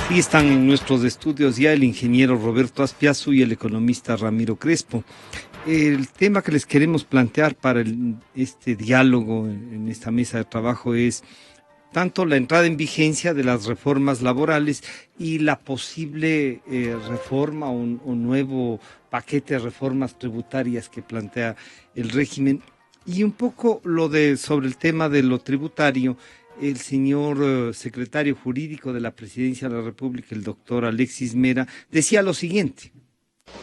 Y están en nuestros estudios ya el ingeniero Roberto Aspiazu y el economista Ramiro Crespo. El tema que les queremos plantear para este diálogo en esta mesa de trabajo es tanto la entrada en vigencia de las reformas laborales y la posible reforma o un nuevo paquete de reformas tributarias que plantea el régimen. Y un poco sobre el tema de lo tributario. El señor secretario jurídico de la Presidencia de la República, el doctor Alexis Mera, decía lo siguiente.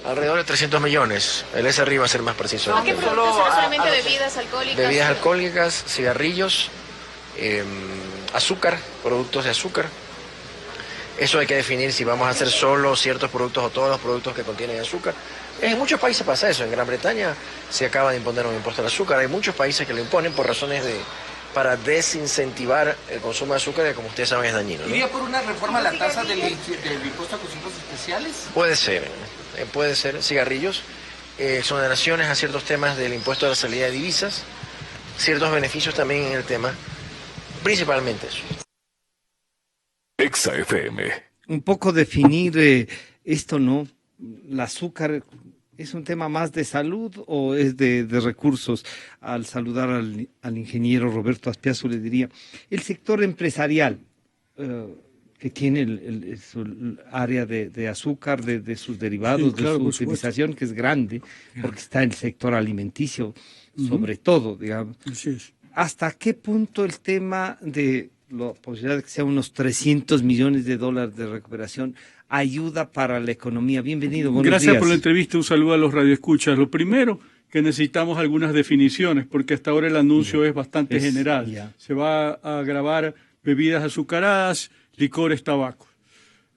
Alrededor de 300 millones, el SRI va a ser más preciso. ¿A qué productos? ¿Será solamente bebidas alcohólicas? Bebidas alcohólicas, cigarrillos, azúcar, productos de azúcar. Eso hay que definir si vamos a hacer solo ciertos productos o todos los productos que contienen azúcar. En muchos países pasa eso, en Gran Bretaña se acaba de imponer un impuesto al azúcar, hay muchos países que lo imponen por razones para desincentivar el consumo de azúcar, que como ustedes saben es dañino, ¿no? ¿Iría por una reforma a la tasa del impuesto a consumos especiales? Puede ser, cigarrillos, exoneraciones a ciertos temas del impuesto a la salida de divisas, ciertos beneficios también en el tema, principalmente eso. Exa FM. Un poco definir esto, ¿no? El azúcar. ¿Es un tema más de salud o es de recursos? Al saludar al ingeniero Roberto Aspiazu le diría, el sector empresarial que tiene su área de azúcar, de sus derivados, sí, claro, de su utilización, que es grande, porque está el sector alimenticio, sobre todo, digamos. Así es. ¿Hasta qué punto el tema de la posibilidad de que sea unos 300 millones de dólares de recuperación ayuda para la economía? Bienvenido, buenos Gracias días. por la entrevista, un saludo a los radioescuchas. Lo primero, que necesitamos algunas definiciones, porque hasta ahora el anuncio es bastante general. Se va a gravar bebidas azucaradas, licores, tabaco.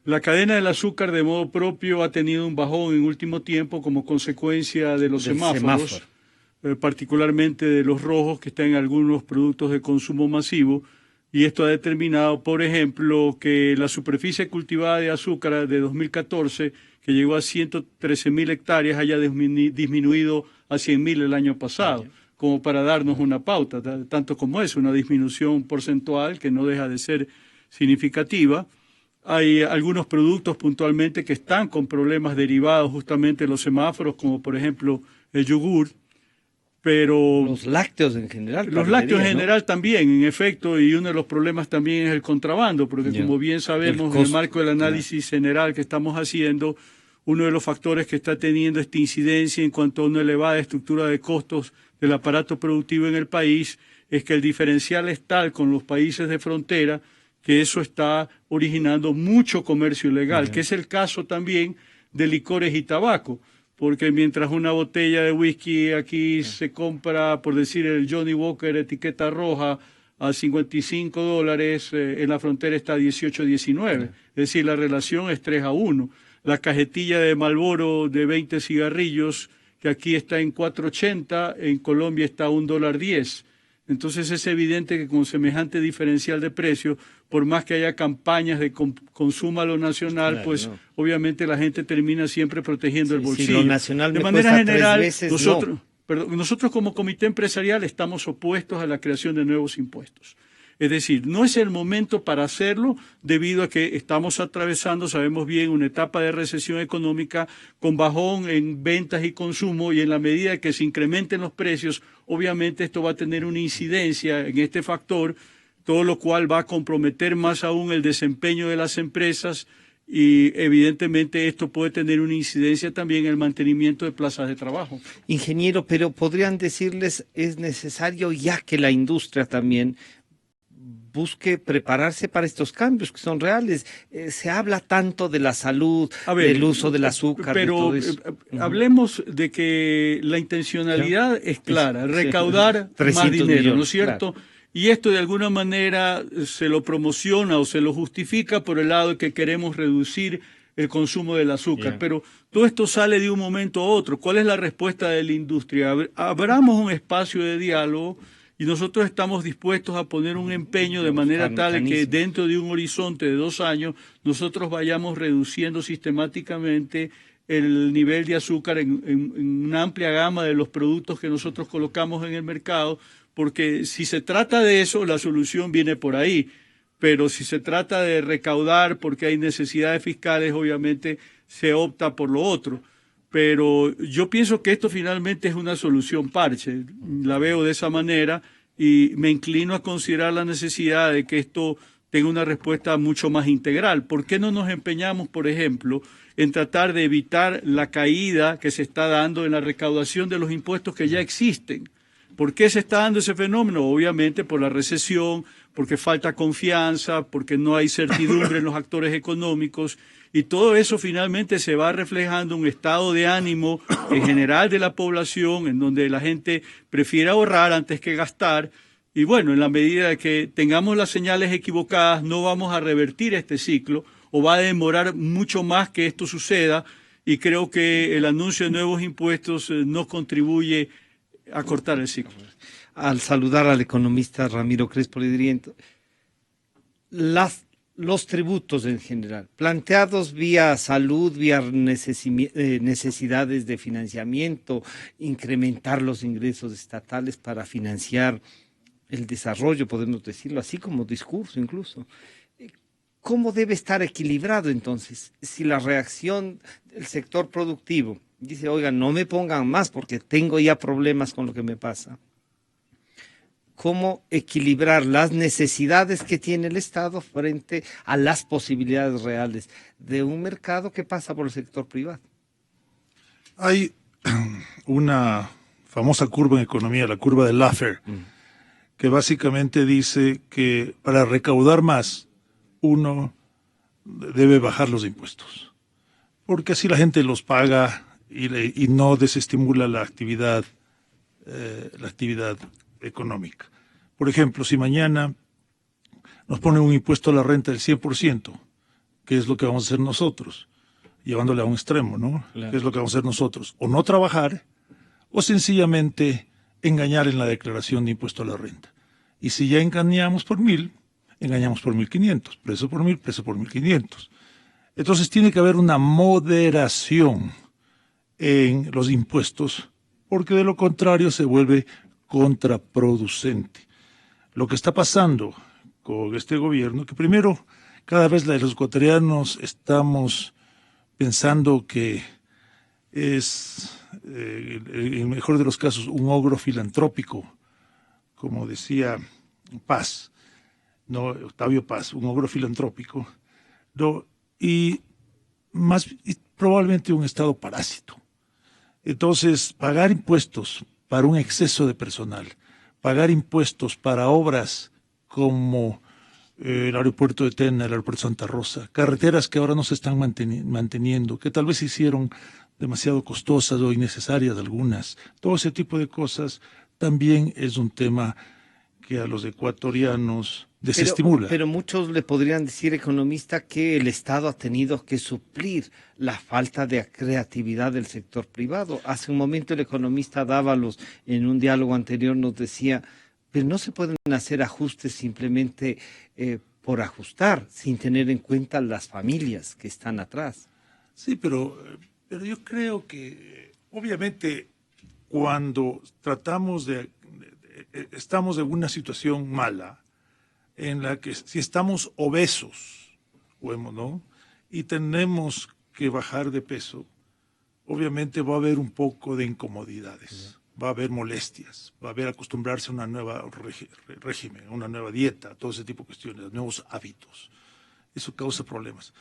La cadena del azúcar de modo propio ha tenido un bajón en último tiempo como consecuencia de los semáforos, particularmente de los rojos que están en algunos productos de consumo masivo. Y esto ha determinado, por ejemplo, que la superficie cultivada de azúcar de 2014, que llegó a 113.000 hectáreas, haya disminuido a 100.000 el año pasado, como para darnos una pauta, tanto como es una disminución porcentual que no deja de ser significativa. Hay algunos productos puntualmente que están con problemas derivados justamente de los semáforos, como por ejemplo el yogur. Pero los lácteos en general. Los lácteos en general, ¿no? También, en efecto, y uno de los problemas también es el contrabando, porque como bien sabemos, en el marco del análisis general que estamos haciendo, uno de los factores que está teniendo esta incidencia en cuanto a una elevada estructura de costos del aparato productivo en el país es que el diferencial es tal con los países de frontera que eso está originando mucho comercio ilegal, que es el caso también de licores y tabaco. Porque mientras una botella de whisky aquí se compra, por decir, el Johnny Walker etiqueta roja a $55, en la frontera está a 18, 19. Es decir, la relación es 3-1. La cajetilla de Marlboro de 20 cigarrillos, que aquí está en 4.80, en Colombia está a $1.10. Entonces es evidente que con semejante diferencial de precio, por más que haya campañas de consumo a lo nacional, claro, pues obviamente la gente termina siempre protegiendo el bolsillo. Si lo nacional de me manera general, veces, nosotros como comité empresarial estamos opuestos a la creación de nuevos impuestos. Es decir, no es el momento para hacerlo debido a que estamos atravesando, sabemos bien, una etapa de recesión económica con bajón en ventas y consumo, y en la medida que se incrementen los precios, obviamente esto va a tener una incidencia en este factor, todo lo cual va a comprometer más aún el desempeño de las empresas y evidentemente esto puede tener una incidencia también en el mantenimiento de plazas de trabajo. Ingeniero, pero podrían decirles, es necesario ya que la industria también busque prepararse para estos cambios que son reales. Se habla tanto de la salud, del uso del azúcar, pero de todo eso. Hablemos de que la intencionalidad es clara, recaudar más dinero, millones, ¿no es cierto? Claro. Y esto de alguna manera se lo promociona o se lo justifica por el lado de que queremos reducir el consumo del azúcar. Pero todo esto sale de un momento a otro. ¿Cuál es la respuesta de la industria? Abramos un espacio de diálogo y nosotros estamos dispuestos a poner un empeño de manera tal que dentro de un horizonte de 2 años nosotros vayamos reduciendo sistemáticamente el nivel de azúcar en una amplia gama de los productos que nosotros colocamos en el mercado, porque si se trata de eso, la solución viene por ahí. pero si se trata de recaudar porque hay necesidades fiscales, obviamente se opta por lo otro. Pero yo pienso que esto finalmente es una solución parche, la veo de esa manera y me inclino a considerar la necesidad de que esto tenga una respuesta mucho más integral. ¿Por qué no nos empeñamos, por ejemplo, en tratar de evitar la caída que se está dando en la recaudación de los impuestos que ya existen? ¿Por qué se está dando ese fenómeno? Obviamente por la recesión, porque falta confianza, porque no hay certidumbre en los actores económicos, y todo eso finalmente se va reflejando un estado de ánimo en general de la población, en donde la gente prefiere ahorrar antes que gastar. Y bueno, en la medida que tengamos las señales equivocadas, no vamos a revertir este ciclo, o va a demorar mucho más que esto suceda, y creo que el anuncio de nuevos impuestos no contribuye a cortar el ciclo. Al saludar al economista Ramiro Crespo, le diría, los tributos en general, planteados vía salud, vía necesidades de financiamiento, incrementar los ingresos estatales para financiar el desarrollo, podemos decirlo así como discurso incluso. ¿Cómo debe estar equilibrado entonces? Si la reacción del sector productivo dice, oigan, no me pongan más porque tengo ya problemas con lo que me pasa. ¿Cómo equilibrar las necesidades que tiene el Estado frente a las posibilidades reales de un mercado que pasa por el sector privado? Hay una famosa curva en economía, la curva de Laffer, que básicamente dice que para recaudar más, uno debe bajar los impuestos, porque así la gente los paga y no desestimula la actividad económica. Por ejemplo, si mañana nos ponen un impuesto a la renta del 100%, ¿qué es lo que vamos a hacer nosotros? Llevándole a un extremo, ¿no? Claro. ¿Qué es lo que vamos a hacer nosotros? O no trabajar, o sencillamente engañar en la declaración de impuesto a la renta. Y si ya engañamos por 1.000, engañamos por 1.500, preso por 1.000, preso por 1.500. Entonces tiene que haber una moderación en los impuestos, porque de lo contrario se vuelve contraproducente. Lo que está pasando con este gobierno, que primero, cada vez los ecuatorianos estamos pensando que es, en el mejor de los casos, un ogro filantrópico, como decía Paz, no, Octavio Paz, un ogro filantrópico, no, y probablemente un Estado parásito. Entonces, pagar impuestos para un exceso de personal, pagar impuestos para obras como el aeropuerto de Tena, el aeropuerto de Santa Rosa, carreteras que ahora no se están manteniendo, que tal vez se hicieron demasiado costosas o innecesarias algunas, todo ese tipo de cosas también es un tema que a los ecuatorianos desestimula. Pero muchos le podrían decir, economista, que el Estado ha tenido que suplir la falta de creatividad del sector privado. Hace un momento el economista Dávalos, en un diálogo anterior, nos decía, pero no se pueden hacer ajustes simplemente por ajustar, sin tener en cuenta las familias que están atrás. Sí, pero yo creo que obviamente cuando estamos en una situación mala, en la que si estamos obesos, ¿no? Y tenemos que bajar de peso, obviamente va a haber un poco de incomodidades, va a haber molestias, va a haber acostumbrarse a una nueva régimen, a una nueva dieta, todo ese tipo de cuestiones, nuevos hábitos. Eso causa problemas.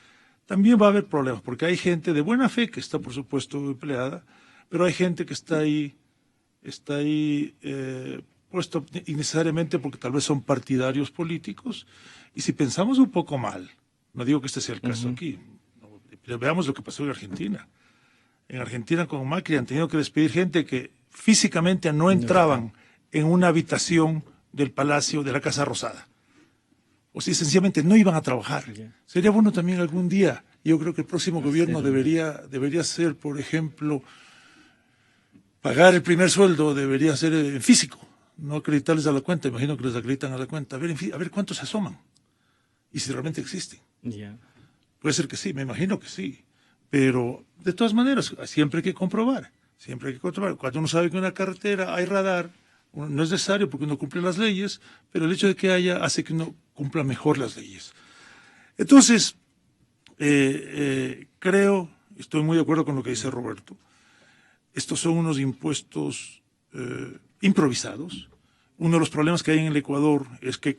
También va a haber problemas, porque hay gente de buena fe que está, por supuesto, empleada, pero hay gente que está ahí puesto innecesariamente porque tal vez son partidarios políticos, y si pensamos un poco mal, no digo que este sea el caso aquí, no, veamos lo que pasó en Argentina. En Argentina con Macri han tenido que despedir gente que físicamente no entraban en una habitación del Palacio de la Casa Rosada. O si sencillamente no iban a trabajar. Sería bueno también algún día, yo creo que el próximo gobierno debería ser, por ejemplo, pagar el primer sueldo debería ser en físico, no acreditarles a la cuenta, imagino que les acreditan a la cuenta, a ver cuántos se asoman y si realmente existen. Puede ser que sí, me imagino que sí, pero de todas maneras siempre hay que comprobar. Cuando uno sabe que en una carretera hay radar, no es necesario porque uno cumple las leyes, pero el hecho de que haya hace que uno cumpla mejor las leyes. Entonces, estoy muy de acuerdo con lo que dice Roberto. Estos son unos impuestos improvisados. Uno de los problemas que hay en el Ecuador es que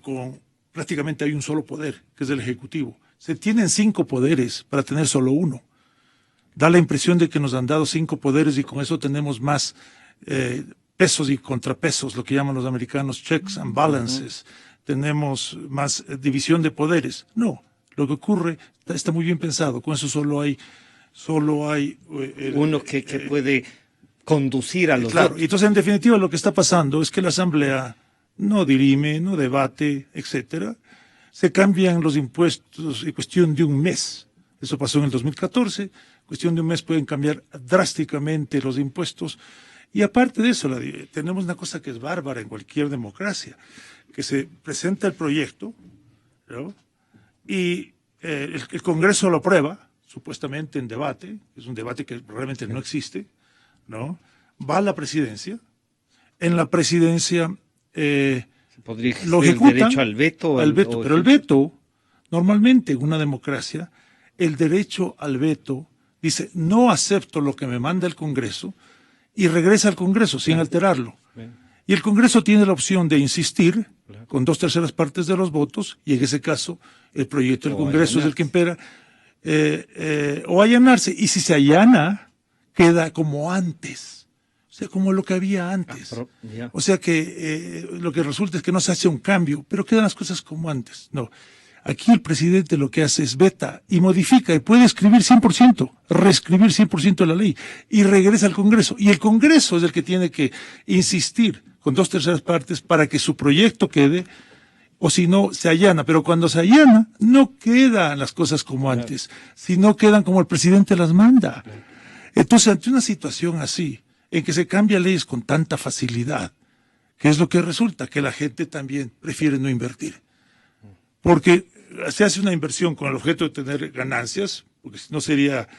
prácticamente hay un solo poder, que es el Ejecutivo. Se tienen 5 poderes para tener solo uno. Da la impresión de que nos han dado 5 poderes y con eso tenemos más pesos y contrapesos, lo que llaman los americanos checks and balances. Tenemos más división de poderes. No, lo que ocurre está muy bien pensado. Con eso solo hay uno que puede conducir a los claro, otros. Y entonces en definitiva lo que está pasando es que la Asamblea no dirime, no debate, etcétera. Se cambian los impuestos en cuestión de un mes. Eso pasó en el 2014. En cuestión de un mes pueden cambiar drásticamente los impuestos. Y aparte de eso, tenemos una cosa que es bárbara en cualquier democracia, que se presenta el proyecto, ¿no? Y el Congreso lo aprueba, supuestamente en debate, es un debate que realmente no existe, ¿no? Va a la presidencia, en la presidencia podría lo el ejecutan, derecho al veto. Pero el veto, normalmente en una democracia, el derecho al veto dice, no acepto lo que me manda el Congreso, y regresa al Congreso sin alterarlo. Y el Congreso tiene la opción de insistir con 2/3 partes de los votos, y en ese caso el proyecto del Congreso es el que impera, o allanarse. Y si se allana, queda como antes. O sea, como lo que había antes. O sea que lo que resulta es que no se hace un cambio, pero quedan las cosas como antes. No. Aquí el presidente lo que hace es veta y modifica y puede escribir 100%, reescribir 100% la ley y regresa al Congreso. Y el Congreso es el que tiene que insistir con 2/3 partes para que su proyecto quede, o si no, se allana. Pero cuando se allana, no quedan las cosas como antes, sino quedan como el presidente las manda. Entonces, ante una situación así, en que se cambian leyes con tanta facilidad, ¿qué es lo que resulta? Que la gente también prefiere no invertir. Porque se hace una inversión con el objeto de tener ganancias, porque si no sería,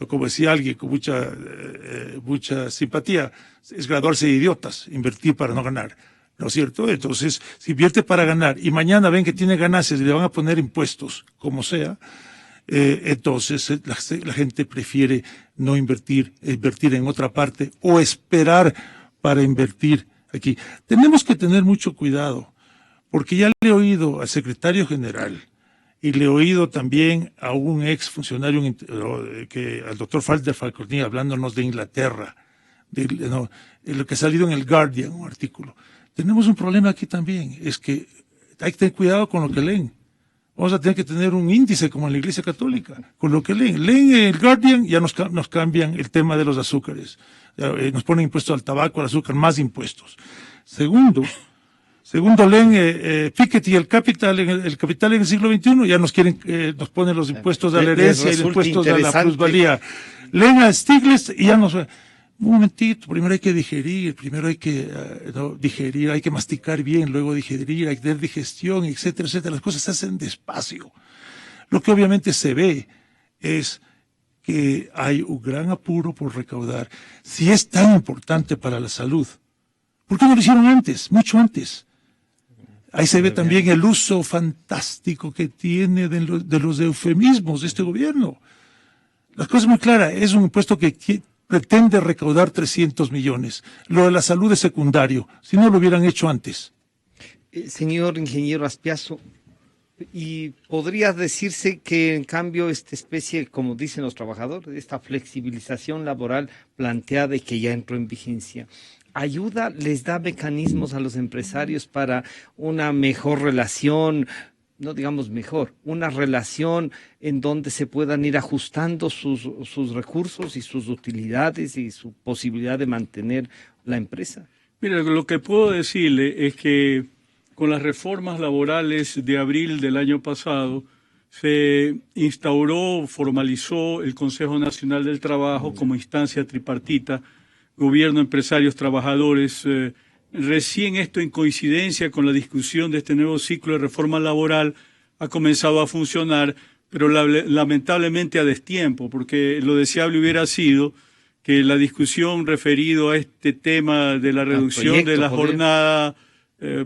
como decía alguien con mucha simpatía, es graduarse de idiotas, invertir para no ganar, ¿no es cierto? Entonces, si invierte para ganar y mañana ven que tiene ganancias y le van a poner impuestos, como sea, entonces la gente prefiere no invertir en otra parte o esperar para invertir aquí. Tenemos que tener mucho cuidado, porque ya le he oído al secretario general y le he oído también a un ex funcionario, al doctor Falconi, hablándonos de Inglaterra, de lo que ha salido en el Guardian, un artículo. Tenemos un problema aquí también, es que hay que tener cuidado con lo que leen. Vamos a tener que tener un índice como en la Iglesia Católica, con lo que leen. Leen el Guardian, ya nos cambian el tema de los azúcares. Nos ponen impuestos al tabaco, al azúcar, más impuestos. Segundo, leen Piketty y el Capital en el siglo XXI, ya nos ponen los impuestos a la herencia y los impuestos a la plusvalía. Leen a Stiglitz y ya nos... Un momentito, primero hay que digerir, hay que masticar bien, luego digerir, hay que tener digestión, etcétera, etcétera. Las cosas se hacen despacio. Lo que obviamente se ve es que hay un gran apuro por recaudar. Si es tan importante para la salud, ¿por qué no lo hicieron antes? Mucho antes. Ahí se ve también el uso fantástico que tiene de los eufemismos de este gobierno. La cosa es muy clara, es un impuesto que pretende recaudar 300 millones. Lo de la salud es secundario, si no lo hubieran hecho antes. Señor ingeniero Azpiazu, ¿y podría decirse que en cambio esta especie, como dicen los trabajadores, esta flexibilización laboral planteada y que ya entró en vigencia, ayuda, les da mecanismos a los empresarios para una mejor relación, no digamos mejor, una relación en donde se puedan ir ajustando sus recursos y sus utilidades y su posibilidad de mantener la empresa? Mira, lo que puedo decirle es que con las reformas laborales de abril del año pasado se instauró, formalizó el Consejo Nacional del Trabajo como instancia tripartita, gobierno, empresarios, trabajadores. Recién esto, en coincidencia con la discusión de este nuevo ciclo de reforma laboral, ha comenzado a funcionar, pero lamentablemente a destiempo, porque lo deseable hubiera sido que la discusión referido a este tema de la reducción de la jornada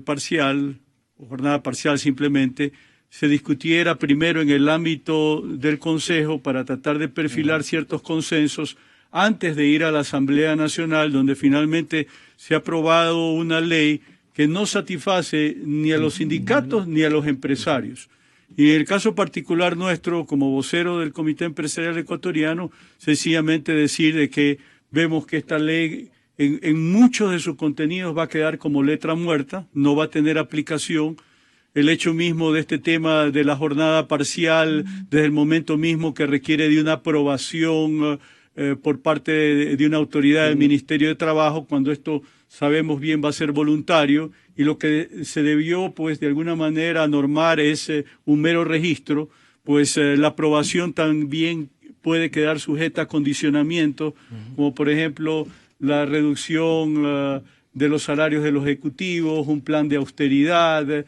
parcial jornada parcial simplemente, se discutiera primero en el ámbito del Consejo para tratar de perfilar ciertos consensos antes de ir a la Asamblea Nacional, donde finalmente se ha aprobado una ley que no satisface ni a los sindicatos ni a los empresarios. Y en el caso particular nuestro, como vocero del Comité Empresarial Ecuatoriano, sencillamente decir de que vemos que esta ley en muchos de sus contenidos va a quedar como letra muerta, no va a tener aplicación. El hecho mismo de este tema de la jornada parcial, desde el momento mismo que requiere de una aprobación por parte de una autoridad del Ministerio de Trabajo, cuando esto sabemos bien va a ser voluntario, y lo que se debió, pues, de alguna manera normar es un mero registro, pues la aprobación también puede quedar sujeta a condicionamientos, como por ejemplo la reducción de los salarios de los ejecutivos, un plan de austeridad,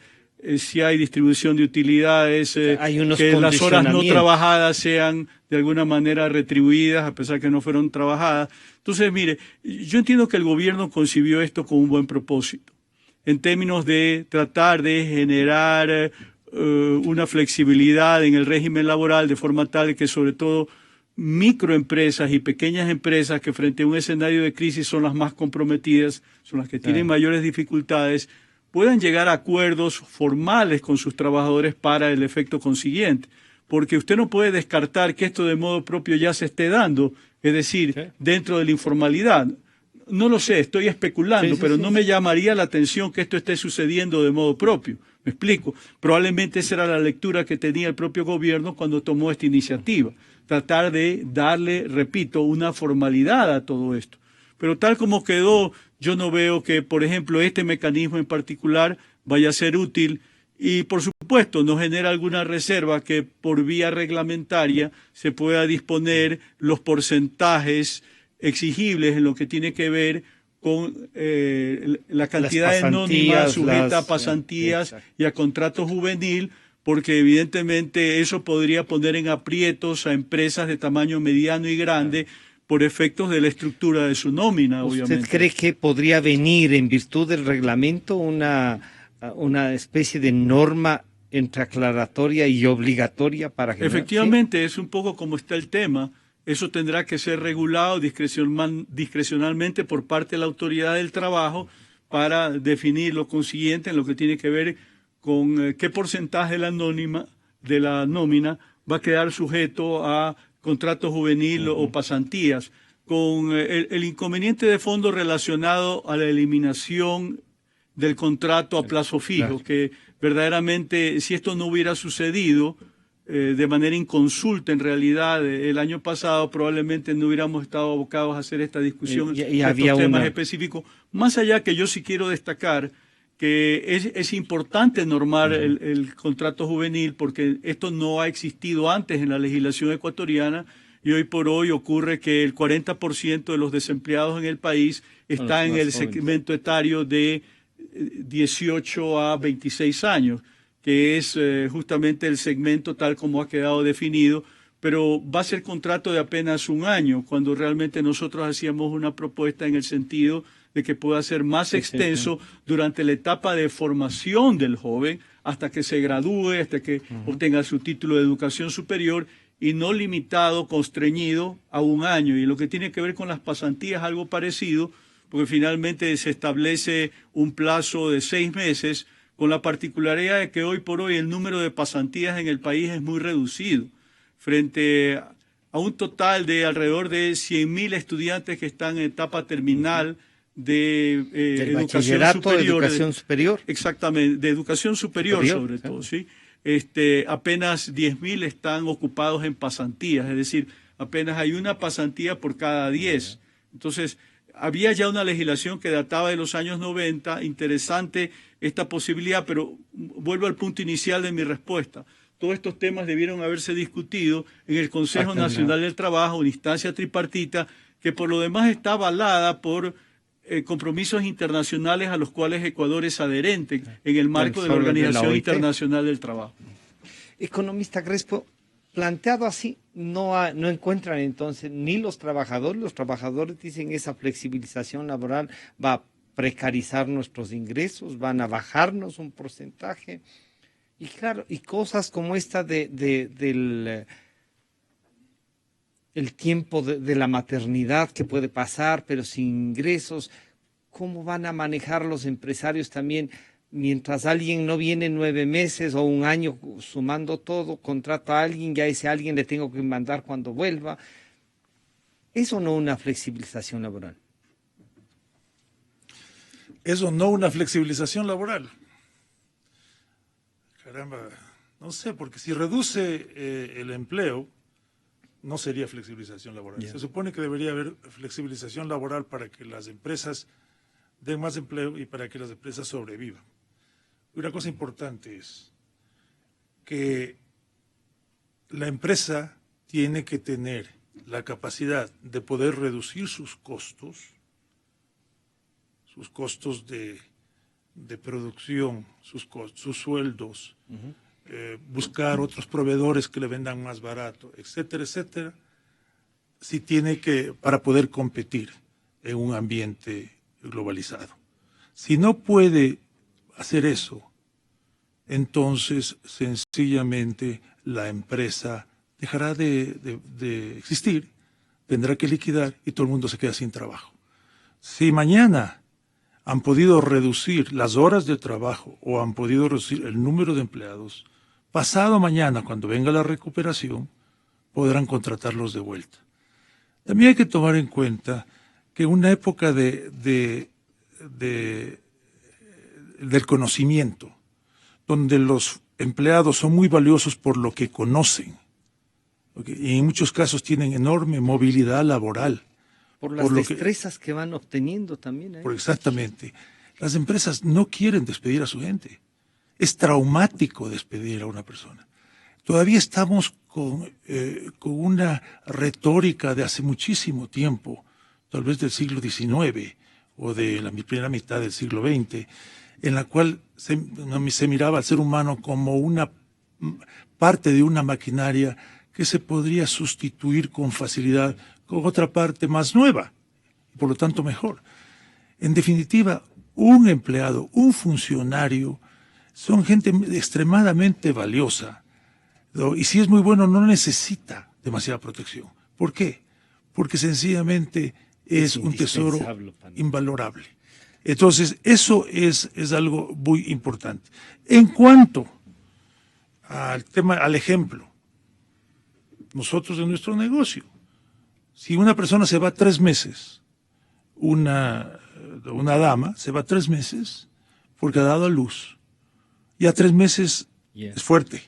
si hay distribución de utilidades, que las horas no trabajadas sean de alguna manera retribuidas a pesar que no fueron trabajadas. Entonces, mire, yo entiendo que el gobierno concibió esto con un buen propósito, en términos de tratar de generar una flexibilidad en el régimen laboral de forma tal que sobre todo microempresas y pequeñas empresas que frente a un escenario de crisis son las más comprometidas, son las que tienen mayores dificultades, puedan llegar a acuerdos formales con sus trabajadores para el efecto consiguiente. Porque usted no puede descartar que esto de modo propio ya se esté dando, es decir, dentro de la informalidad. No lo sé, estoy especulando, pero no me llamaría la atención que esto esté sucediendo de modo propio. ¿Me explico? Probablemente esa era la lectura que tenía el propio gobierno cuando tomó esta iniciativa. Tratar de darle, repito, una formalidad a todo esto. Pero tal como quedó, yo no veo que, por ejemplo, este mecanismo en particular vaya a ser útil y, por supuesto, nos genera alguna reserva que por vía reglamentaria se pueda disponer los porcentajes exigibles en lo que tiene que ver con la cantidad de nómina sujeta a pasantías y a contrato juvenil, porque evidentemente eso podría poner en aprietos a empresas de tamaño mediano y grande por efectos de la estructura de su nómina, obviamente. ¿Usted cree que podría venir en virtud del reglamento una especie de norma entre aclaratoria y obligatoria para que efectivamente es un poco como está el tema? Eso tendrá que ser regulado discrecionalmente por parte de la autoridad del trabajo para definir lo consiguiente en lo que tiene que ver con qué porcentaje de la nómina va a quedar sujeto a contrato juvenil o pasantías, con el inconveniente de fondo relacionado a la eliminación del contrato a plazo fijo, que verdaderamente si esto no hubiera sucedido de manera inconsulta en realidad el año pasado, probablemente no hubiéramos estado abocados a hacer esta discusión de estos temas específicos. Más allá que yo sí quiero destacar que es importante normar el contrato juvenil porque esto no ha existido antes en la legislación ecuatoriana y hoy por hoy ocurre que el 40% de los desempleados en el país está en el segmento etario de 18 a 26 años, que es justamente el segmento tal como ha quedado definido, pero va a ser contrato de apenas un año, cuando realmente nosotros hacíamos una propuesta en el sentido de que pueda ser más extenso durante la etapa de formación del joven, hasta que se gradúe, hasta que obtenga su título de educación superior, y no limitado, constreñido a un año. Y lo que tiene que ver con las pasantías, algo parecido, porque finalmente se establece un plazo de 6 meses, con la particularidad de que hoy por hoy el número de pasantías en el país es muy reducido, frente a un total de alrededor de 100.000 estudiantes que están en etapa terminal de educación superior. Exactamente, de educación superior sobre todo, ¿sí? Apenas 10.000 están ocupados en pasantías, es decir, apenas hay una pasantía por cada 10. Entonces, había ya una legislación que databa de los años 90, interesante esta posibilidad, pero vuelvo al punto inicial de mi respuesta. Todos estos temas debieron haberse discutido en el Consejo Nacional del Trabajo, una instancia tripartita, que por lo demás está avalada por compromisos internacionales a los cuales Ecuador es adherente en el marco de la Organización Internacional del Trabajo. Economista Crespo, planteado así, no encuentran entonces ni los trabajadores dicen esa flexibilización laboral va precarizar nuestros ingresos, van a bajarnos un porcentaje. Y claro, y cosas como esta del el tiempo de la maternidad que puede pasar, pero sin ingresos, ¿cómo van a manejar los empresarios también? Mientras alguien no viene 9 meses o un año sumando todo, contrato a alguien, ya ese alguien le tengo que mandar cuando vuelva. ¿Eso no una flexibilización laboral? Eso no una flexibilización laboral. Caramba, no sé, porque si reduce el empleo, no sería flexibilización laboral. Yeah. Se supone que debería haber flexibilización laboral para que las empresas den más empleo y para que las empresas sobrevivan. Una cosa importante es que la empresa tiene que tener la capacidad de poder reducir sus costos de producción, sus sueldos, buscar otros proveedores que le vendan más barato, etcétera, etcétera, si tiene que, para poder competir en un ambiente globalizado. Si no puede hacer eso, entonces sencillamente la empresa dejará de existir, tendrá que liquidar y todo el mundo se queda sin trabajo. Si mañana han podido reducir las horas de trabajo o han podido reducir el número de empleados, pasado mañana, cuando venga la recuperación, podrán contratarlos de vuelta. También hay que tomar en cuenta que una época del conocimiento, donde los empleados son muy valiosos por lo que conocen, y en muchos casos tienen enorme movilidad laboral. Por las destrezas que van obteniendo también. Exactamente. Las empresas no quieren despedir a su gente. Es traumático despedir a una persona. Todavía estamos con una retórica de hace muchísimo tiempo, tal vez del siglo XIX o de la primera mitad del siglo XX, en la cual se miraba al ser humano como una parte de una maquinaria que se podría sustituir con facilidad con otra parte más nueva, y por lo tanto mejor. En definitiva, un empleado, un funcionario, son gente extremadamente valiosa, ¿no? Y si es muy bueno no necesita demasiada protección. ¿Por qué? Porque sencillamente es un tesoro invalorable. Entonces, eso es algo muy importante. En cuanto al ejemplo, nosotros en nuestro negocio, si una persona se va 3 meses, una dama se va 3 meses porque ha dado a luz, ya 3 meses es fuerte,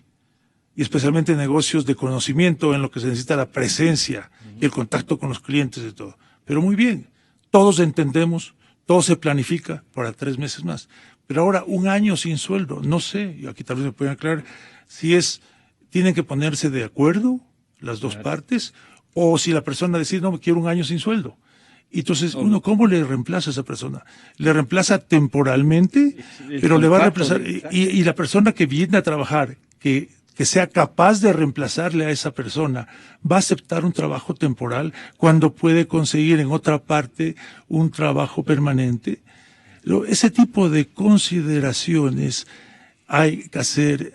y especialmente en negocios de conocimiento en lo que se necesita la presencia y el contacto con los clientes y todo. Pero muy bien, todos entendemos, todo se planifica para 3 meses más. Pero ahora 1 año sin sueldo, no sé, y aquí tal vez me pueden aclarar, si tienen que ponerse de acuerdo las dos partes, o si la persona decide, no, quiero 1 año sin sueldo. Y entonces, uno, ¿cómo le reemplaza a esa persona? Le reemplaza temporalmente, pero le va a reemplazar, y la persona que viene a trabajar, que sea capaz de reemplazarle a esa persona, va a aceptar un trabajo temporal cuando puede conseguir en otra parte un trabajo permanente. Ese tipo de consideraciones hay que hacer,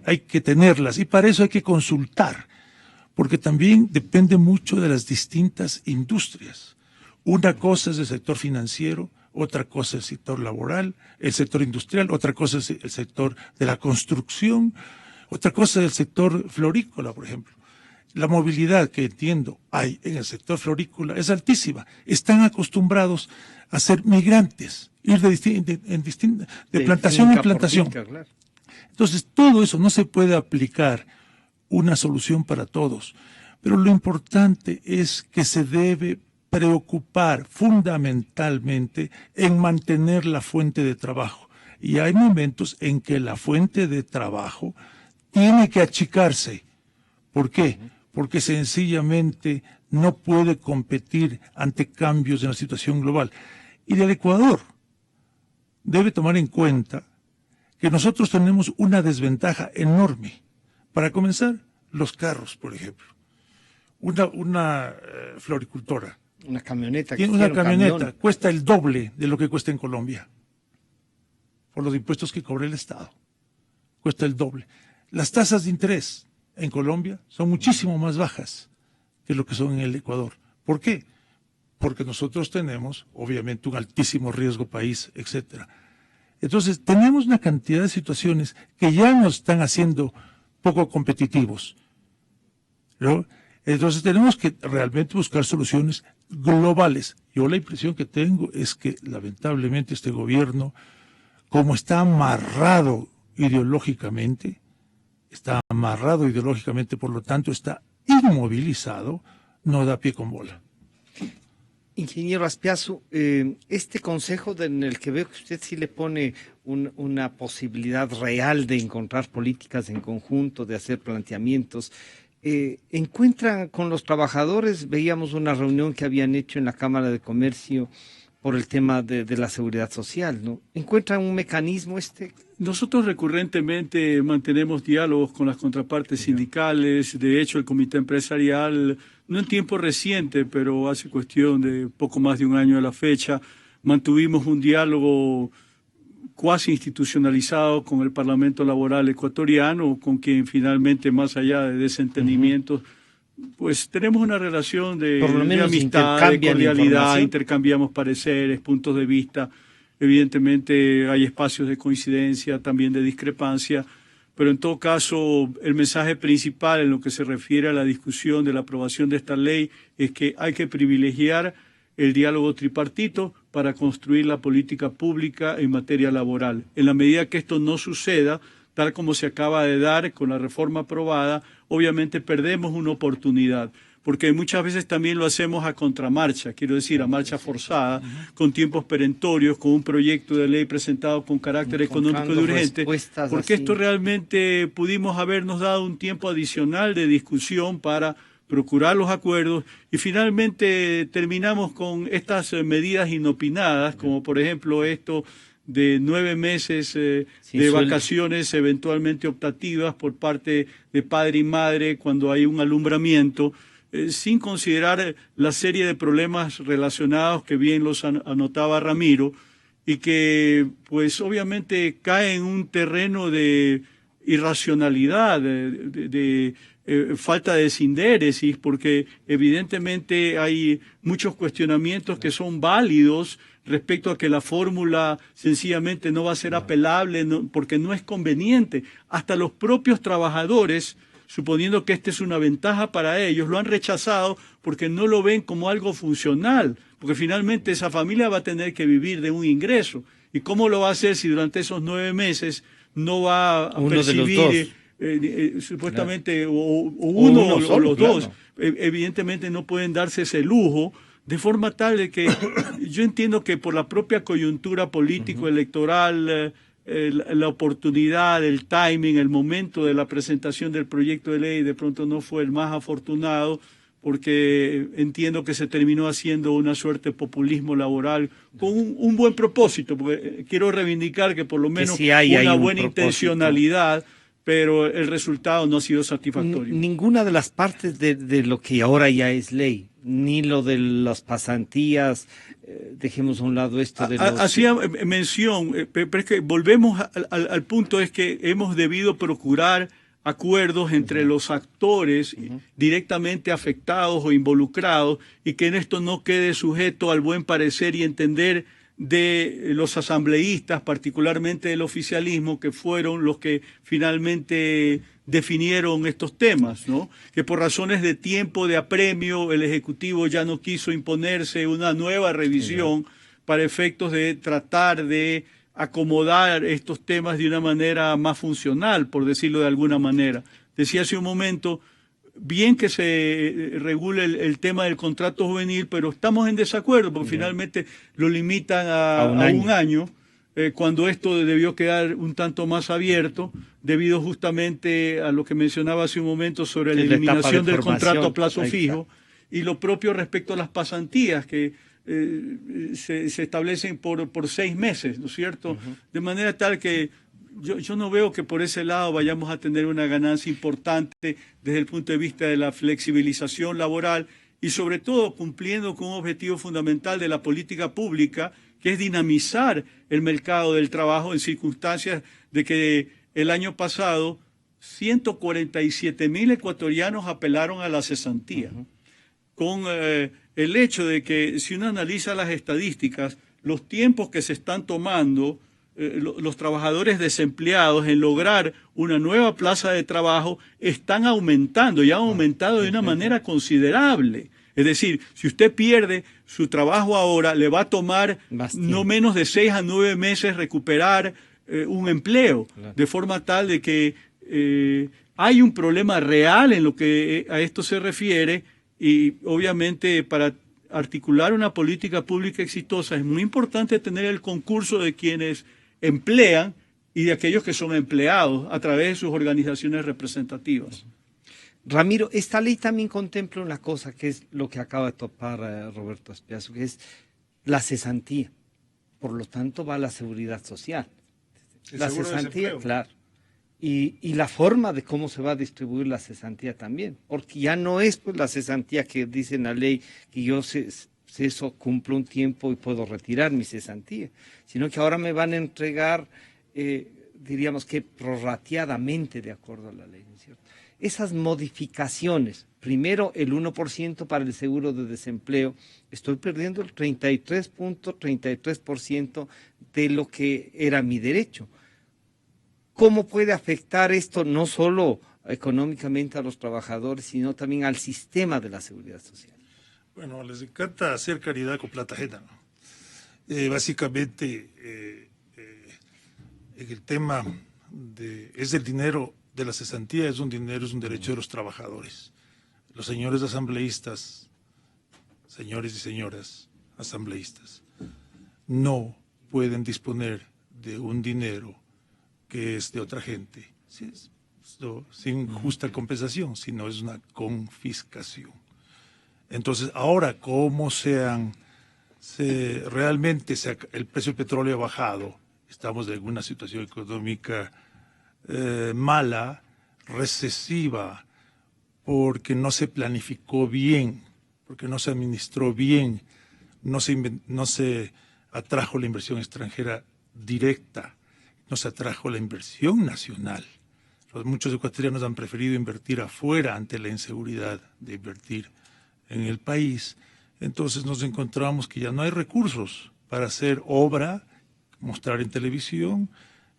hay que tenerlas, y para eso hay que consultar, porque también depende mucho de las distintas industrias. Una cosa es el sector financiero, otra cosa es el sector laboral, el sector industrial, otra cosa es el sector de la construcción, otra cosa es el sector florícola, por ejemplo. La movilidad que entiendo hay en el sector florícola es altísima. Están acostumbrados a ser migrantes, ir de plantación en plantación. Claro. Entonces, todo eso no se puede aplicar una solución para todos. Pero lo importante es que se debe preocupar fundamentalmente en mantener la fuente de trabajo. Y hay momentos en que la fuente de trabajo tiene que achicarse. ¿Por qué? Porque sencillamente no puede competir ante cambios en la situación global. Y el Ecuador debe tomar en cuenta que nosotros tenemos una desventaja enorme. Para comenzar, los carros, por ejemplo. Una floricultora Una camioneta. Tiene una camioneta, cuesta el doble de lo que cuesta en Colombia, por los impuestos que cobra el Estado. Cuesta el doble. Las tasas de interés en Colombia son muchísimo más bajas que lo que son en el Ecuador. ¿Por qué? Porque nosotros tenemos, obviamente, un altísimo riesgo país, etcétera. Entonces, tenemos una cantidad de situaciones que ya nos están haciendo poco competitivos, ¿no? Entonces, tenemos que realmente buscar soluciones globales. Yo la impresión que tengo es que, lamentablemente, este gobierno, como está amarrado ideológicamente, por lo tanto, está inmovilizado, no da pie con bola. Ingeniero Azpiazu, este consejo en el que veo que usted sí le pone una posibilidad real de encontrar políticas en conjunto, de hacer planteamientos, ¿encuentran con los trabajadores? Veíamos una reunión que habían hecho en la Cámara de Comercio por el tema de la seguridad social, ¿no? ¿Encuentran un mecanismo Nosotros recurrentemente mantenemos diálogos con las contrapartes sindicales. De hecho, el comité empresarial, no en tiempo reciente, pero hace cuestión de poco más de un año de la fecha, mantuvimos un diálogo cuasi institucionalizado con el Parlamento Laboral ecuatoriano, con quien finalmente, más allá de desentendimientos, pues tenemos una relación de amistad, de cordialidad, intercambiamos pareceres, puntos de vista. Evidentemente hay espacios de coincidencia, también de discrepancia, pero en todo caso el mensaje principal en lo que se refiere a la discusión de la aprobación de esta ley es que hay que privilegiar el diálogo tripartito para construir la política pública en materia laboral. En la medida que esto no suceda, tal como se acaba de dar con la reforma aprobada, obviamente perdemos una oportunidad, porque muchas veces también lo hacemos a contramarcha, quiero decir, a marcha forzada, con tiempos perentorios, con un proyecto de ley presentado con carácter económico de urgente, porque esto realmente pudimos habernos dado un tiempo adicional de discusión para procurar los acuerdos y finalmente terminamos con estas medidas inopinadas, como por ejemplo esto de 9 meses de vacaciones eventualmente optativas por parte de padre y madre cuando hay un alumbramiento, sin considerar la serie de problemas relacionados que bien los anotaba Ramiro y que pues obviamente cae en un terreno de irracionalidad, de falta de sindéresis, porque evidentemente hay muchos cuestionamientos que son válidos respecto a que la fórmula sencillamente no va a ser apelable porque no es conveniente. Hasta los propios trabajadores, suponiendo que esta es una ventaja para ellos, lo han rechazado porque no lo ven como algo funcional, porque finalmente esa familia va a tener que vivir de un ingreso. ¿Y cómo lo va a hacer si durante esos 9 meses no va a percibir supuestamente o uno o los dos? Evidentemente no pueden darse ese lujo, de forma tal de que yo entiendo que por la propia coyuntura político-electoral, la oportunidad, el timing, el momento de la presentación del proyecto de ley de pronto no fue el más afortunado, porque entiendo que se terminó haciendo una suerte de populismo laboral con un buen propósito, porque quiero reivindicar que por lo menos hay una buena intencionalidad, pero el resultado no ha sido satisfactorio. Ninguna de las partes de lo que ahora ya es ley, ni lo de las pasantías, dejemos a un lado esto de los... Hacía mención, pero es que volvemos al punto, es que hemos debido procurar acuerdos entre los actores directamente afectados o involucrados y que en esto no quede sujeto al buen parecer y entender de los asambleístas, particularmente del oficialismo, que fueron los que finalmente definieron estos temas, ¿no? Que por razones de tiempo, de apremio, el Ejecutivo ya no quiso imponerse una nueva revisión para efectos de tratar de acomodar estos temas de una manera más funcional, por decirlo de alguna manera. Decía hace un momento, bien que se regule el tema del contrato juvenil, pero estamos en desacuerdo porque finalmente lo limitan a un año, cuando esto debió quedar un tanto más abierto, debido justamente a lo que mencionaba hace un momento sobre la eliminación del contrato a plazo fijo, y lo propio respecto a las pasantías, que se establecen por 6 meses, ¿no es cierto? De manera tal que yo no veo que por ese lado vayamos a tener una ganancia importante desde el punto de vista de la flexibilización laboral y sobre todo cumpliendo con un objetivo fundamental de la política pública, que es dinamizar el mercado del trabajo en circunstancias de que el año pasado 147.000 ecuatorianos apelaron a la cesantía. Con el hecho de que si uno analiza las estadísticas, los tiempos que se están tomando los trabajadores desempleados en lograr una nueva plaza de trabajo están aumentando y han aumentado de una manera considerable. Es decir, si usted pierde su trabajo ahora, le va a tomar no menos de 6 a 9 meses recuperar un empleo, de forma tal de que hay un problema real en lo que a esto se refiere, y obviamente para articular una política pública exitosa es muy importante tener el concurso de quienes emplean y de aquellos que son empleados a través de sus organizaciones representativas. Ramiro, esta ley también contempla una cosa que es lo que acaba de topar Roberto Aspiazu, que es la cesantía. Por lo tanto, va a la seguridad social. La cesantía, claro. Y la forma de cómo se va a distribuir la cesantía también. Porque ya no es pues la cesantía que dice en la ley que yo eso cumplo un tiempo y puedo retirar mi cesantía, sino que ahora me van a entregar, diríamos que prorrateadamente de acuerdo a la ley, ¿no es cierto? Esas modificaciones, primero el 1% para el seguro de desempleo, estoy perdiendo el 33.33% de lo que era mi derecho. ¿Cómo puede afectar esto no solo económicamente a los trabajadores, sino también al sistema de la seguridad social? Bueno, les encanta hacer caridad con plata ajena, ¿no? Básicamente, el tema es el dinero de la cesantía, es un derecho de los trabajadores. Los señores asambleístas, señores y señoras asambleístas, no pueden disponer de un dinero que es de otra gente, sin justa compensación, sino es una confiscación. Entonces, ahora, como realmente el precio del petróleo ha bajado, estamos en una situación económica mala, recesiva, porque no se planificó bien, porque no se administró bien, no se atrajo la inversión extranjera directa, no se atrajo la inversión nacional. Muchos ecuatorianos han preferido invertir afuera ante la inseguridad de invertir en el país. Entonces nos encontramos que ya no hay recursos para hacer obra, mostrar en televisión,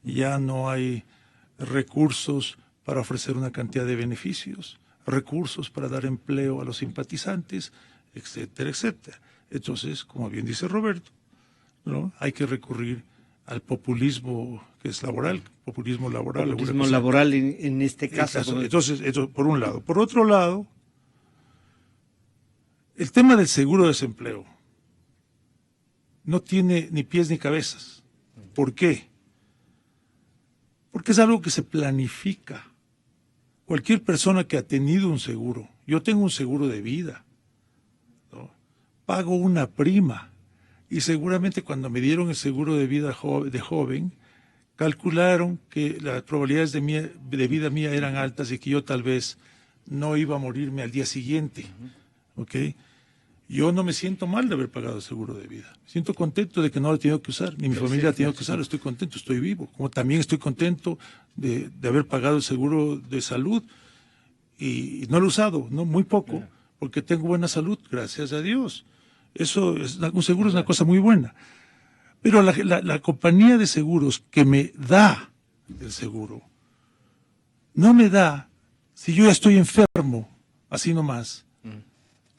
ya no hay recursos para ofrecer una cantidad de beneficios, recursos para dar empleo a los simpatizantes, etcétera, etcétera. Entonces, como bien dice Roberto, ¿no? Hay que recurrir al populismo que es laboral, populismo laboral. Populismo laboral en este caso. Entonces, eso por un lado. Por otro lado, el tema del seguro de desempleo no tiene ni pies ni cabezas. ¿Por qué? Porque es algo que se planifica. Cualquier persona que ha tenido un seguro, yo tengo un seguro de vida, ¿no? Pago una prima. Y seguramente cuando me dieron el seguro de vida de joven, calcularon que las probabilidades de vida mía eran altas y que yo tal vez no iba a morirme al día siguiente. ¿Ok? Yo no me siento mal de haber pagado el seguro de vida. Me siento contento de que no lo he tenido que usar, ni mi familia ha tenido que usarlo. Estoy contento, estoy vivo. Como también estoy contento de haber pagado el seguro de salud y no lo he usado, ¿no? Muy poco, porque tengo buena salud, gracias a Dios. Eso un seguro es una cosa muy buena. Pero la compañía de seguros que me da el seguro, no me da si yo ya estoy enfermo, así nomás,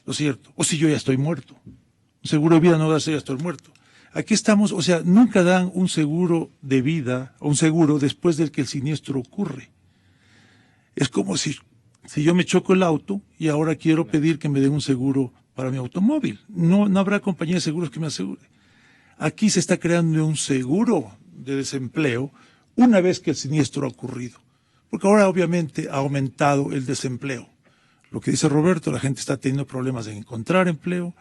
¿lo cierto? O si yo ya estoy muerto. Un seguro de vida no da si ya estoy muerto. Aquí estamos, o sea, nunca dan un seguro de vida o un seguro después del que el siniestro ocurre. Es como si yo me choco el auto y ahora quiero pedir que me den un seguro para mi automóvil. No habrá compañía de seguros que me asegure. Aquí se está creando un seguro de desempleo una vez que el siniestro ha ocurrido. Porque ahora obviamente ha aumentado el desempleo. Lo que dice Roberto, la gente está teniendo problemas en encontrar empleo.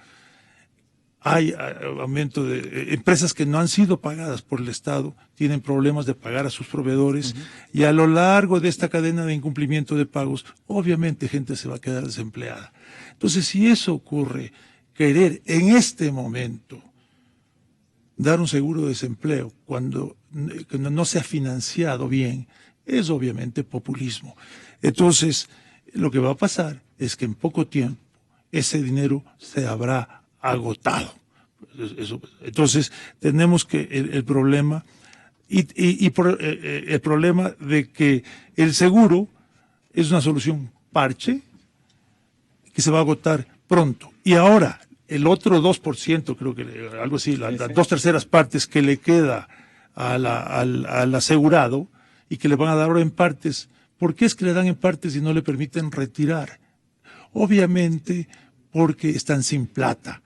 hay aumento de empresas que no han sido pagadas por el Estado, tienen problemas de pagar a sus proveedores, y a lo largo de esta cadena de incumplimiento de pagos, obviamente gente se va a quedar desempleada. Entonces, si eso ocurre, querer en este momento dar un seguro de desempleo cuando no se ha financiado bien, es obviamente populismo. Entonces, lo que va a pasar es que en poco tiempo ese dinero se habrá agotado. Entonces, tenemos que el problema el problema de que el seguro es una solución parche que se va a agotar pronto. Y ahora, el otro 2%, creo que algo así, las 2/3 partes que le queda al asegurado y que le van a dar ahora en partes, ¿por qué es que le dan en partes y no le permiten retirar? Obviamente porque están sin plata.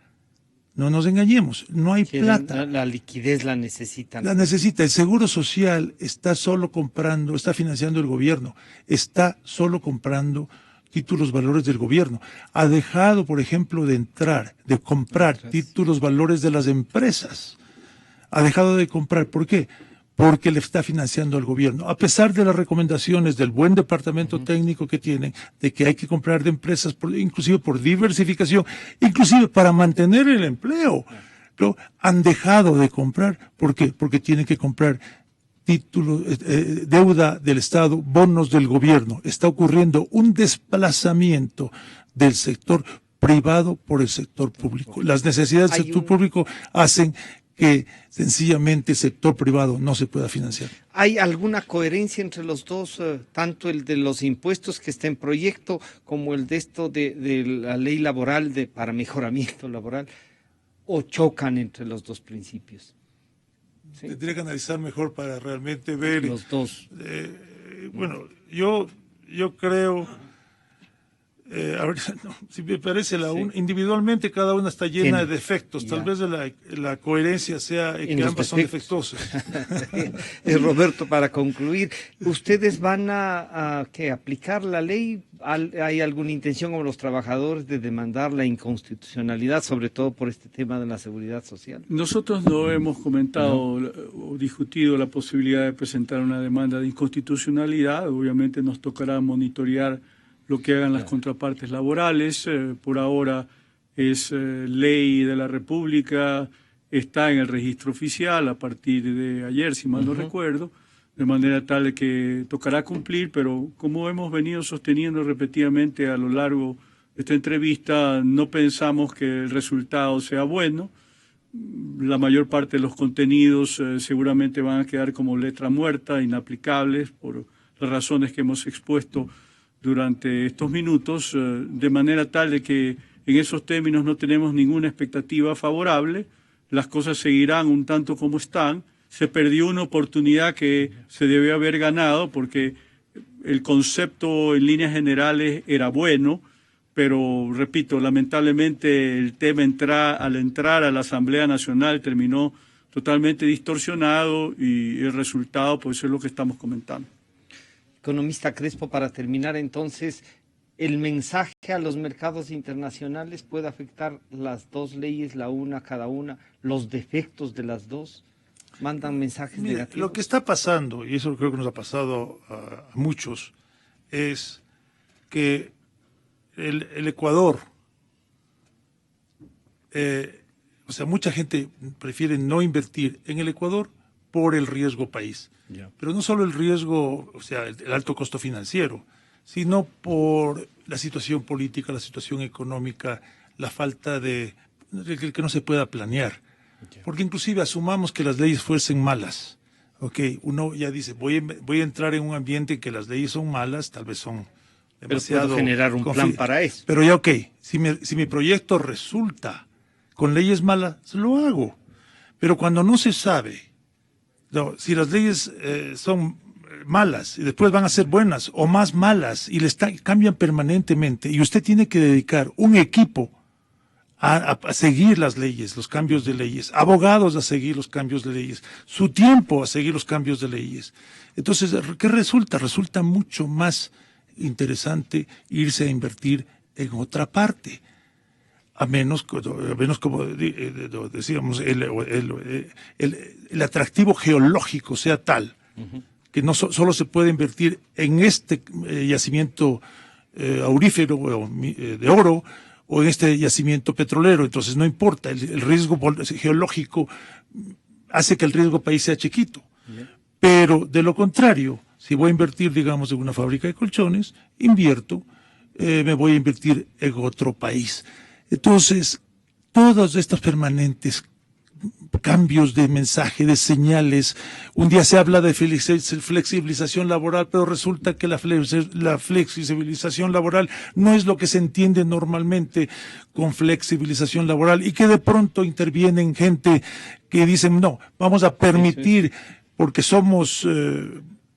No nos engañemos, no hay plata. La liquidez la necesitan. La necesita. El Seguro Social está solo comprando, está financiando el gobierno, está solo comprando títulos valores del gobierno. Ha dejado, por ejemplo, de comprar títulos valores de las empresas. Ha dejado de comprar. ¿Por qué? Porque le está financiando al gobierno, a pesar de las recomendaciones del buen departamento técnico que tienen, de que hay que comprar de empresas, inclusive por diversificación, inclusive para mantener el empleo. Pero han dejado de comprar. ¿Por qué? Porque tienen que comprar títulos, deuda del Estado, bonos del gobierno. Está ocurriendo un desplazamiento del sector privado por el sector público. Las necesidades del sector público hacen que sencillamente el sector privado no se pueda financiar. ¿Hay alguna coherencia entre los dos, tanto el de los impuestos que está en proyecto como el de esto de la ley laboral para mejoramiento laboral, o chocan entre los dos principios? ¿Sí? Tendría que analizar mejor para realmente ver los dos. Bueno, yo creo, a ver, si me parece, individualmente cada una está llena de defectos. Tal vez la coherencia sea que ambas son defectuosas. Roberto, para concluir, ¿ustedes van a aplicar la ley? ¿Hay alguna intención como los trabajadores de demandar la inconstitucionalidad, sobre todo por este tema de la seguridad social? Nosotros no hemos comentado o discutido la posibilidad de presentar una demanda de inconstitucionalidad. Obviamente nos tocará monitorear lo que hagan las contrapartes laborales. Por ahora es ley de la República, está en el registro oficial a partir de ayer, si mal no recuerdo, de manera tal que tocará cumplir, pero como hemos venido sosteniendo repetidamente a lo largo de esta entrevista, no pensamos que el resultado sea bueno. La mayor parte de los contenidos seguramente van a quedar como letra muerta, inaplicables, por las razones que hemos expuesto durante estos minutos, de manera tal de que en esos términos no tenemos ninguna expectativa favorable. Las cosas seguirán un tanto como están. Se perdió una oportunidad que se debió haber ganado porque el concepto en líneas generales era bueno, pero repito, lamentablemente el tema al entrar a la Asamblea Nacional terminó totalmente distorsionado y el resultado pues es lo que estamos comentando. Economista Crespo, para terminar entonces, ¿el mensaje a los mercados internacionales puede afectar las dos leyes, la una cada una, los defectos de las dos? ¿Mandan mensajes negativos? Lo que está pasando, y eso creo que nos ha pasado a muchos, es que el Ecuador, mucha gente prefiere no invertir en el Ecuador por el riesgo país. Pero no solo el riesgo, el alto costo financiero, sino por la situación política, la situación económica, la falta de que no se pueda planear. Porque inclusive asumamos que las leyes fuesen malas. Uno ya dice, voy a entrar en un ambiente en que las leyes son malas, tal vez son demasiado... Pero puedo generar un plan para eso. Pero ya si mi proyecto resulta con leyes malas, lo hago. Pero cuando no se sabe, si las leyes son malas y después van a ser buenas o más malas y cambian permanentemente, y usted tiene que dedicar un equipo a seguir las leyes, los cambios de leyes, abogados a seguir los cambios de leyes, su tiempo a seguir los cambios de leyes. Entonces, ¿qué resulta? Resulta mucho más interesante irse a invertir en otra parte. a menos como decíamos, el atractivo geológico sea tal que no solo se puede invertir en este yacimiento aurífero de oro o en este yacimiento petrolero. Entonces no importa, el riesgo geológico hace que el riesgo país sea chiquito. Pero de lo contrario, si voy a invertir, digamos, en una fábrica de colchones, me voy a invertir en otro país. Entonces, todos estos permanentes cambios de mensaje, de señales. Un día se habla de flexibilización laboral, pero resulta que la flexibilización laboral no es lo que se entiende normalmente con flexibilización laboral, y que de pronto intervienen gente que dicen, no, vamos a permitir, porque somos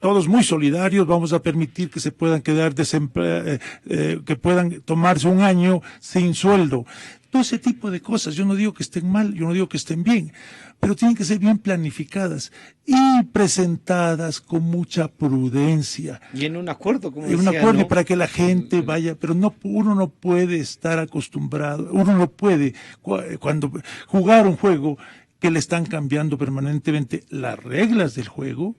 todos muy solidarios, vamos a permitir que se puedan quedar que puedan tomarse un año sin sueldo. Todo ese tipo de cosas, yo no digo que estén mal, yo no digo que estén bien, pero tienen que ser bien planificadas y presentadas con mucha prudencia. Y en un acuerdo, como decía, en un acuerdo, ¿no? Para que la gente vaya, pero uno no puede estar acostumbrado, uno no puede, cuando jugar un juego que le están cambiando permanentemente las reglas del juego,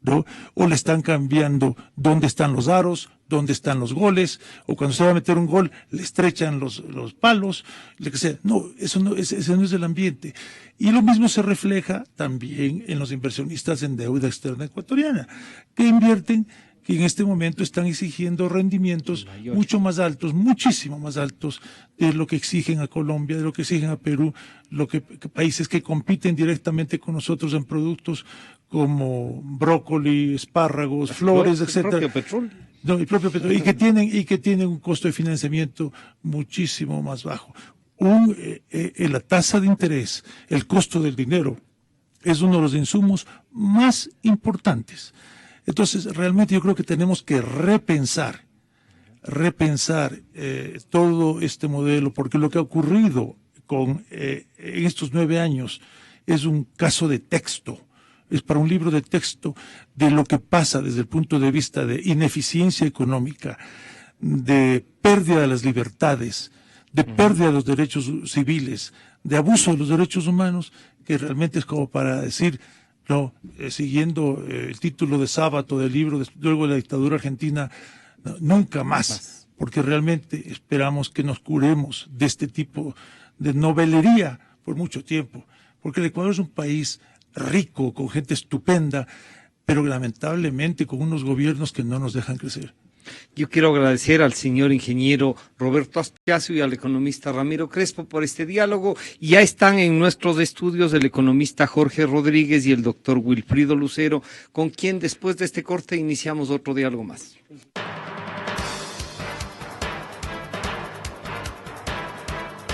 ¿no? O le están cambiando dónde están los aros, dónde están los goles, o cuando se va a meter un gol le estrechan los palos, lo que sea. No, ese no es el ambiente. Y lo mismo se refleja también en los inversionistas en deuda externa ecuatoriana, que invierten, que en este momento están exigiendo rendimientos mucho más altos, muchísimo más altos de lo que exigen a Colombia, de lo que exigen a Perú, países que compiten directamente con nosotros en productos como brócoli, espárragos, flores, etcétera. El propio petróleo. No, el propio petróleo, y que tienen un costo de financiamiento muchísimo más bajo. La tasa de interés, el costo del dinero, es uno de los insumos más importantes. Entonces, realmente yo creo que tenemos que repensar todo este modelo, porque lo que ha ocurrido en estos 9 años es un caso de texto, es para un libro de texto de lo que pasa desde el punto de vista de ineficiencia económica, de pérdida de las libertades, de pérdida de los derechos civiles, de abuso de los derechos humanos, que realmente es como para decir, no, siguiendo el título de Sábato del libro, luego de la dictadura argentina, no, nunca más, porque realmente esperamos que nos curemos de este tipo de novelería por mucho tiempo, porque el Ecuador es un país rico, con gente estupenda, pero lamentablemente con unos gobiernos que no nos dejan crecer. Yo quiero agradecer al señor ingeniero Roberto Aspiazu y al economista Ramiro Crespo por este diálogo. Ya están en nuestros estudios el economista Jorge Rodríguez y el doctor Wilfrido Lucero, con quien después de este corte iniciamos otro diálogo más.